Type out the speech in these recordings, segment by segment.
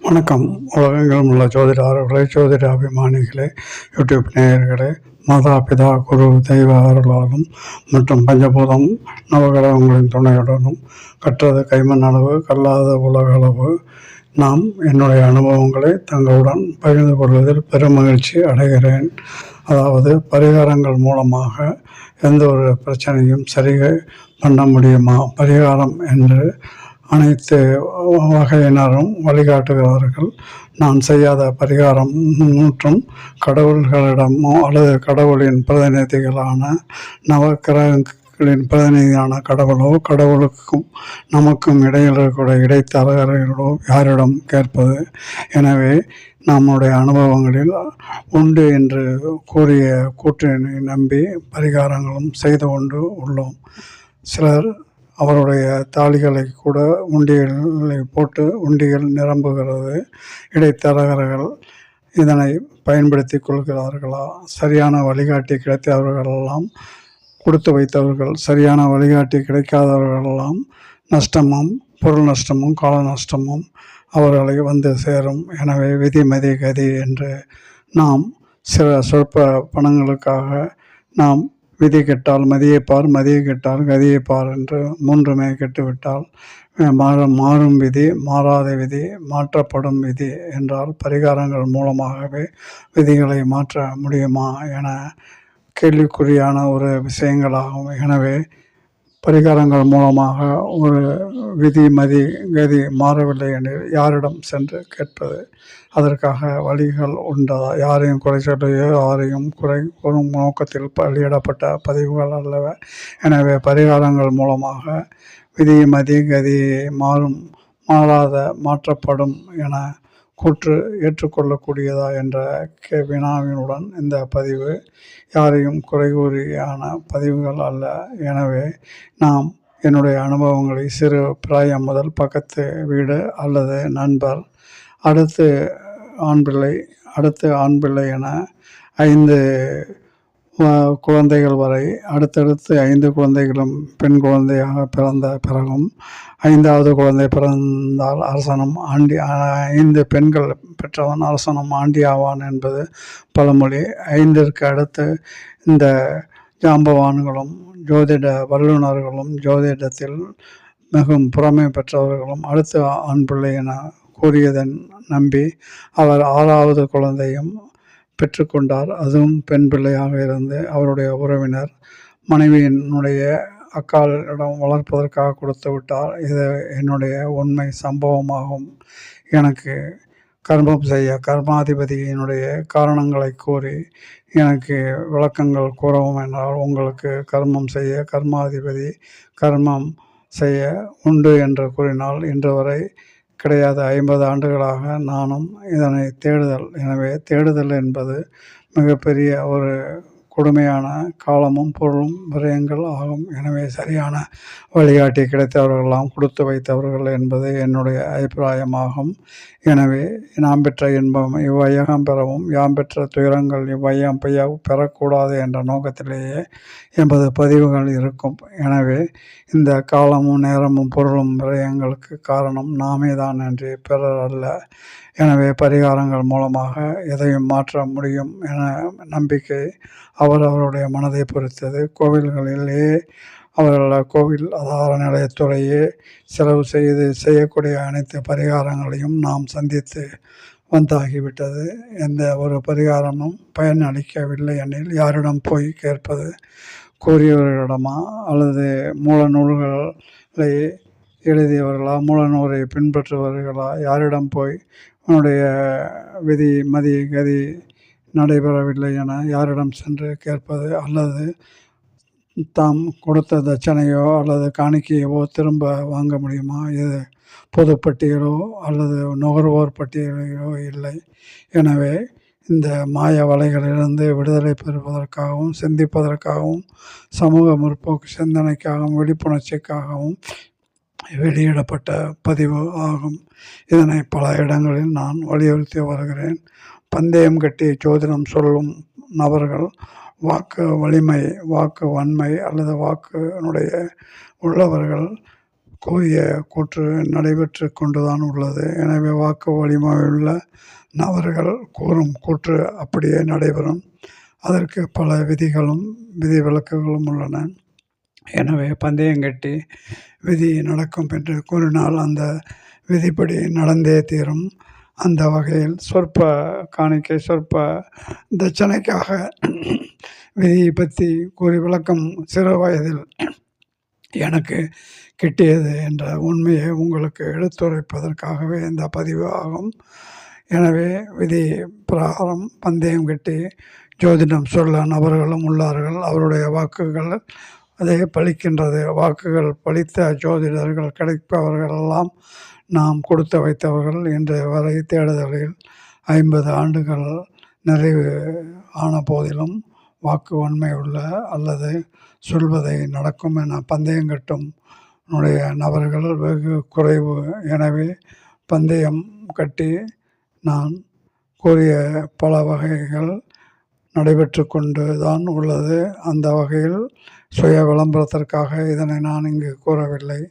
வணக்கம். உலகெங்கிலும் உள்ள ஜோதிட ஜோதிட அபிமானிகளே, யூடியூப் நேயர்களே, மாதா பிதா குரு தெய்வ அருளாலும் மற்றும் பஞ்சபூதம் நவகிரகங்களின் துணையுடனும் கற்றது கைமண் அளவு கல்லாத உலக அளவு நாம் என்னுடைய அனுபவங்களை தங்களுடன் பகிர்ந்து கொள்வதில் பெருமகிழ்ச்சி அடைகிறேன். அதாவது பரிகாரங்கள் மூலமாக எந்த ஒரு பிரச்சனையும் சரி பண்ண முடியுமா? பரிகாரம் என்று அனைத்து வகையினரும் வழிகாட்டுகிறார்கள். நான் செய்யாத பரிகாரம் மற்றும் கடவுள்களிடமோ அல்லது கடவுளின் பிரதிநிதிகளான நவக்கிரகங்களின் பிரதிநிதியான கடவுளுக்கும் நமக்கும் இடையில் இருக்கக்கூடிய இடைத்தரகர்களோ யாரிடம் கேட்பது? எனவே நம்முடைய அனுபவங்களில் உண்டு என்று கூறிய கூற்றினை நம்பி பரிகாரங்களும் செய்து கொண்டு உள்ளோம். சிலர் அவருடைய தாலிகளை கூட உண்டியலை போட்டு உண்டியல் நிரம்புகிறது. இடைத்தரகர்கள் இதனை பயன்படுத்தி கொள்கிறார்களா? சரியான வழிகாட்டி கிடைத்தவர்களெல்லாம் கொடுத்து வைத்தவர்கள், சரியான வழிகாட்டி கிடைக்காதவர்களெல்லாம் நஷ்டமும் பொருள் நஷ்டமும் கால நஷ்டமும் அவர்களை வந்து சேரும். எனவே விதி மதி கதி என்று நாம் சில சொற்ப பணங்களுக்காக நாம் விதி கெட்டால் மதியை பார், மதியை கெட்டால் கதியை பார் என்று மூன்றுமே கெட்டுவிட்டால் மாறும் விதி, மாறாத விதி, மாற்றப்படும் விதி என்றால் பரிகாரங்கள் மூலமாகவே விதிகளை மாற்ற முடியுமா என கேள்விக்குறியான ஒரு விஷயங்களாகும். எனவே பரிகாரங்கள் மூலமாக ஒரு விதி மதி கதி மாறவில்லை எனில் யாரிடம் சென்று கேட்பது? அதற்காக வழிகள் உண்டா? யாரையும் குறை சொல்லையோ யாரையும் குறை கூறும் நோக்கத்தில் வெளியிடப்பட்ட பதிவுகள் அல்லவ. எனவே பரிகாரங்கள் மூலமாக விதி மதி கதி மாறாத மாற்றப்படும் என கூற்று ஏற்றுக்கொள்ளக்கூடியதா என்ற வினாவினுடன் இந்த பதிவு யாரையும் குறை கூறியான பதிவுகள் அல்ல. எனவே நாம் என்னுடைய அனுபவங்களை சிறு பிராயம் முதல் பக்கத்து வீடு அல்லது நண்பர், அடுத்து ஆண் பிள்ளை என 5 குழந்தைகள் வரை, அடுத்தடுத்து 5 குழந்தைகளும் பெண் குழந்தையாக பிறந்த பிறகும் 5வது குழந்தை பிறந்தால் அரசனும் ஆண்டி, 5 பெண்கள் பெற்றவன் அரசனும் ஆண்டி ஆவான் என்பது பழமொழி. 5ற்கு அடுத்து இந்த ஜாம்பவான்களும் ஜோதிட வல்லுநர்களும் ஜோதிடத்தில் மிகவும் புறமை பெற்றவர்களும் அடுத்து ஆண் பிள்ளை என கூறியதன் நம்பி அவர் 6வது குழந்தையும் பெற்றுக்கொண்டார். அதுவும் பெண் பிள்ளையாக இருந்து அவருடைய உறவினர் மனைவியினுடைய அக்காலிடம் வளர்ப்பதற்காக கொடுத்து விட்டார். இது என்னுடைய உண்மை சம்பவமாகும். எனக்கு கர்மம் செய்ய கர்மாதிபதியினுடைய காரணங்களை கூறி எனக்கு விளக்கங்கள் கூறவும் என்றால் உங்களுக்கு கர்மம் செய்ய கர்மாதிபதி கர்மம் செய்ய உண்டு என்று கூறினால் இன்று வரை கிடையாது. 50 ஆண்டுகளாக நானும் இதனை தேடுதல். எனவே தேடுதல் என்பது மிகப்பெரிய ஒரு கொடுமையான காலமும் பொருளும் விரயங்கள் ஆகும். எனவே சரியான வழிகாட்டி கிடைத்தவர்களெல்லாம் கொடுத்து வைத்தவர்கள் என்பது என்னுடைய அபிப்பிராயமாகும். எனவே நாம் பெற்ற இன்பம் இவ்வையகம் பெறவும் யாம் பெற்ற துயரங்கள் இவ்வையம் பெறக்கூடாது என்ற நோக்கத்திலேயே எமது பதிவுகள் இருக்கும். எனவே இந்த காலமும் நேரமும் பொருளும் விரயங்களுக்கு காரணம் நாமே தான் என்று பிறர் அல்ல. எனவே பரிகாரங்கள் மூலமாக எதையும் மாற்ற முடியும் என நம்பிக்கை அவரவருடைய மனதை பொறுத்தது. கோவில்களிலே அவர்கள் கோவில் ஆதார நிலையத்துறையே செலவு செய்யக்கூடிய அனைத்து பரிகாரங்களையும் நாம் சந்தித்து வந்தாகிவிட்டது. எந்த ஒரு பரிகாரமும் பயன் அளிக்கவில்லை எனில் யாரிடம் போய் கேட்பது? கூறியவர்களிடமா அல்லது மூல நூல்களை எழுதியவர்களா? மூல நூலை பின்பற்றுபவர்களா? யாரிடம் போய் உன்னுடைய விதி மதி கதி நடைபெறவில்லை என யாரிடம் சென்று கேட்பது? அல்லது தாம் கொடுத்த தட்சணையோ அல்லது காணிக்கையவோ திரும்ப வாங்க முடியுமா? இது பொதுப்பட்டியலோ அல்லது நுகர்வோர் பட்டியலோ இல்லை. எனவே இந்த மாய வலைகளிலிருந்து விடுதலை பெறுவதற்காகவும் சிந்திப்பதற்காகவும் சமூக முற்போக்கு சிந்தனைக்காகவும் விழிப்புணர்ச்சிக்காகவும் வெளியிடப்பட்ட பதிவு ஆகும். இதனை பல இடங்களில் நான் வலியுறுத்தி வருகிறேன். பந்தயம் கட்டி ஜோதிடம் சொல்லும் நபர்கள் வாக்கு வலிமை, வாக்கு வன்மை அல்லது வாக்கினுடைய உள்ளவர்கள் கூறிய கூற்று நடைபெற்று கொண்டுதான் உள்ளது. எனவே வாக்கு வலிமையுள்ள நபர்கள் கூறும் கூற்று அப்படியே நடைபெறும். அதற்கு பல விதிகளும் விதிவிலக்குகளும் உள்ளன. எனவே பந்தயம் கட்டி விதி நடக்கும் என்று கூறினால் அந்த விதிப்படி நடந்தே தீரும். அந்த வகையில் சொற்ப காணிக்கை, சொற்ப தட்சணைக்காக விதியை பற்றி கூறி விளக்கம் சிறு வயதில் எனக்கு கிட்டியது என்ற உண்மையை உங்களுக்கு எடுத்துரைப்பதற்காகவே இந்த பதிவு ஆகும். எனவே விதி பிரகாரம் பந்தயம் கட்டி ஜோதிடம் சொல்ல நபர்களும் உள்ளார்கள். அவருடைய வாக்குகள் அதே பலிக்கின்றது. வாக்குகள் பலித்த ஜோதிடர்கள் கிடைப்பவர்களெல்லாம் நாம் கொடுத்து வைத்தவர்கள். இன்று வரை தேடுதலில் 50 ஆண்டுகள் நிறைவு ஆன போதிலும் வாக்கு உண்மையுள்ள அல்லது சொல்வதை நடக்கும் என பந்தயம் கட்டும் நபர்கள் வெகு குறைவு. எனவே பந்தயம் கட்டி நான் கூறிய பல வகைகள் நடைபெற்று கொண்டு தான் உள்ளது. அந்த வகையில் சுய விளம்பரத்திற்காக இதனை நான் இங்கு கூறவில்லை.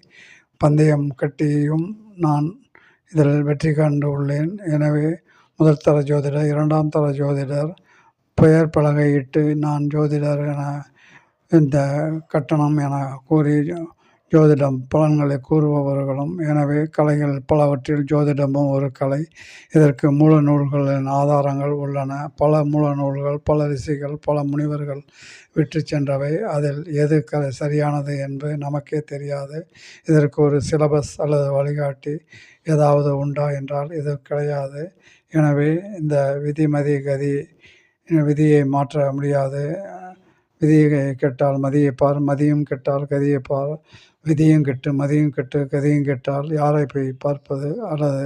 பந்தயம் கட்டியும் நான் இதில் வெற்றி கண்டு உள்ளேன். எனவே முதல் தர ஜோதிடர், 2ஆம் தர ஜோதிடர், பெயர் பலகையிட்டு நான் ஜோதிடர் என இந்த கட்டணம் என கூறி ஜோதிடம் பலன்களை கூறுபவர்களும். எனவே கலைகள் பலவற்றில் ஜோதிடமும் ஒரு கலை. இதற்கு மூல நூல்களின் ஆதாரங்கள் உள்ளன. பல மூல நூல்கள், பல ரிஷிகள், பல முனிவர்கள் விட்டு சென்றவை. அதில் எது சரியானது என்று நமக்கே தெரியாது. இதற்கு ஒரு சிலபஸ் அல்லது வழிகாட்டி ஏதாவது உண்டா என்றால் இது கிடையாது. எனவே இந்த விதிமதி கதி விதியை மாற்ற முடியாது. விதியை கெட்டால் மதியை பார், மதியும் கெட்டால் கதியை பார். விதியும் கெட்டு மதியும் கெட்டு கதியும் கெட்டால் யாரை போய் பார்ப்பது? அல்லது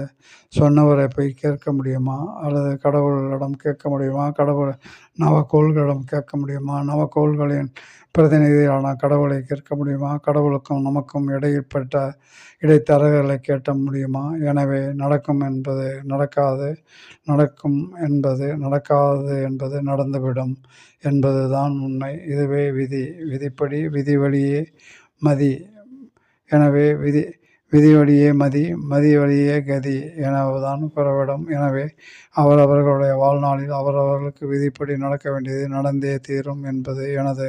சொன்னவரை போய் கேட்க முடியுமா? அல்லது கடவுளிடம் கேட்க முடியுமா? கடவுள் நவக்கோள்களிடம் கேட்க முடியுமா? நவக்கோள்களின் பிரதிநிதியான கடவுளை கேட்க முடியுமா? கடவுளுக்கும் நமக்கும் இடைப்பட்ட இடைத்தரகர்களை கேட்ட முடியுமா? எனவே நடக்கும் என்பது நடக்காது, நடக்கும் என்பது நடக்காது என்பது நடந்துவிடும் என்பது தான் உண்மை. இதுவே விதி. விதிப்படி விதி வழியே மதி. எனவே விதி வழியே மதி, மதி வழியே கதி எனதான் கூறவிடும். எனவே அவரவர்களுடைய வாழ்நாளில் அவரவர்களுக்கு விதிப்படி நடக்க வேண்டியது நடந்தே தீரும் என்பது எனது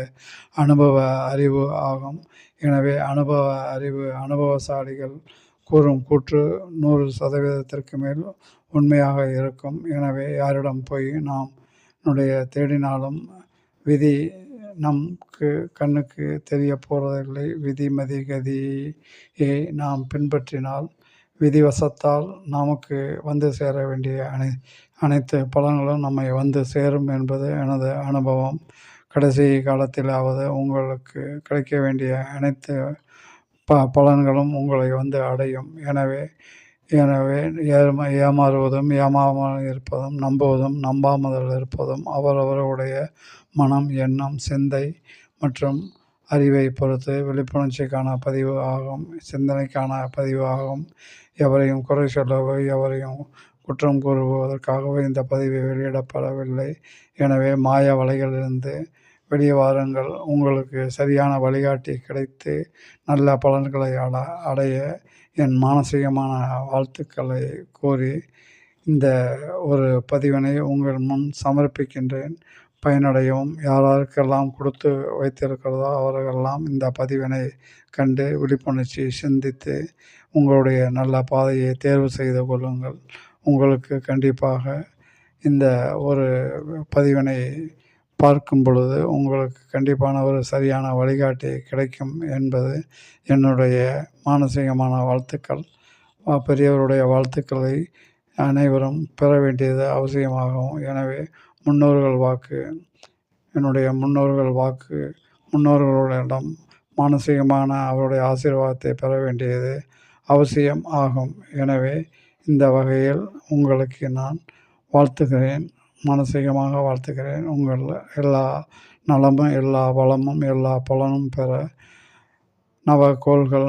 அனுபவ அறிவு ஆகும். எனவே அனுபவ அறிவு அனுபவசாலிகள் கூறும் கூற்று 100% மேல் உண்மையாக இருக்கும். எனவே யாரிடம் போய் நாம் தேடினாலும் விதி நமக்கு கண்ணுக்கு தெரிய போவதில்லை. விதி மதி கதியை நாம் பின்பற்றினால் விதிவசத்தால் நமக்கு வந்து சேர வேண்டிய அனைத்து பலன்களும் நம்மை வந்து சேரும் என்பது எனது அனுபவம். கடைசி காலத்திலாவது உங்களுக்கு கிடைக்க வேண்டிய அனைத்து பலன்களும் உங்களை வந்து அடையும். எனவே ஏமாறுவதும் ஏமாறாமல் இருப்பதும், நம்புவதும் நம்பாமல் இருப்பதும் அவரவர்களுடைய மனம், எண்ணம், சிந்தை மற்றும் அறிவை பொறுத்து விழிப்புணர்ச்சிக்கான பதிவு ஆகும், சிந்தனைக்கான பதிவு ஆகும். எவரையும் குறை சொல்லவோ எவரையும் குற்றம் கூறுவதற்காகவோ இந்த பதிவு வெளியிடப்படவில்லை. எனவே மாய வலைகளிலிருந்து வெளியே வாருங்கள். உங்களுக்கு சரியான வழிகாட்டி கிடைத்து நல்ல பலன்களை அடைய என் மானசீகமான வாழ்த்துக்களை கூறி இந்த ஒரு பதிவினை உங்கள் முன் சமர்ப்பிக்கின்றேன். பயனடையவும் யாராருக்கெல்லாம் கொடுத்து வைத்திருக்கிறதோ அவர்களெல்லாம் இந்த பதிவினை கண்டு விழிப்புணர்ச்சி சிந்தித்து உங்களுடைய நல்ல பாதையை தேர்வு செய்து கொள்ளுங்கள். உங்களுக்கு கண்டிப்பாக இந்த ஒரு பதிவினை பார்க்கும் பொழுது உங்களுக்கு கண்டிப்பான ஒரு சரியான வழிகாட்டி கிடைக்கும் என்பது என்னுடைய மானசீகமான வாழ்த்துக்கள். பெரியவருடைய வாழ்த்துக்களை அனைவரும் பெற வேண்டியது அவசியமாகும். எனவே முன்னோர்கள் வாக்கு, என்னுடைய முன்னோர்கள் வாக்கு, முன்னோர்களிடம் மானசீகமான அவருடைய ஆசீர்வாதத்தை பெற வேண்டியது அவசியம் ஆகும். எனவே இந்த வகையில் உங்களுக்கு நான் வாழ்த்துகிறேன், மானசீகமாக வாழ்த்துகிறேன். உங்கள் எல்லா நலமும், எல்லா வளமும், எல்லா பலனும் பெற நவக்கோள்கள்,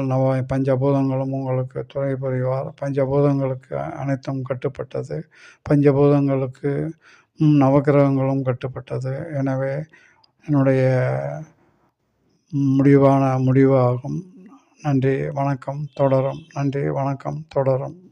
பஞ்சபூதங்களும் உங்களுக்கு துணை புரிவார். பஞ்சபூதங்களுக்கு அனைத்தும் கட்டுப்பட்டது. பஞ்சபூதங்களுக்கு நவக்கிரகங்களும் கட்டுப்பட்டது. எனவே என்னுடைய முடிவு ஆகும். நன்றி, வணக்கம் தொடரும். நன்றி, வணக்கம் தொடரும்.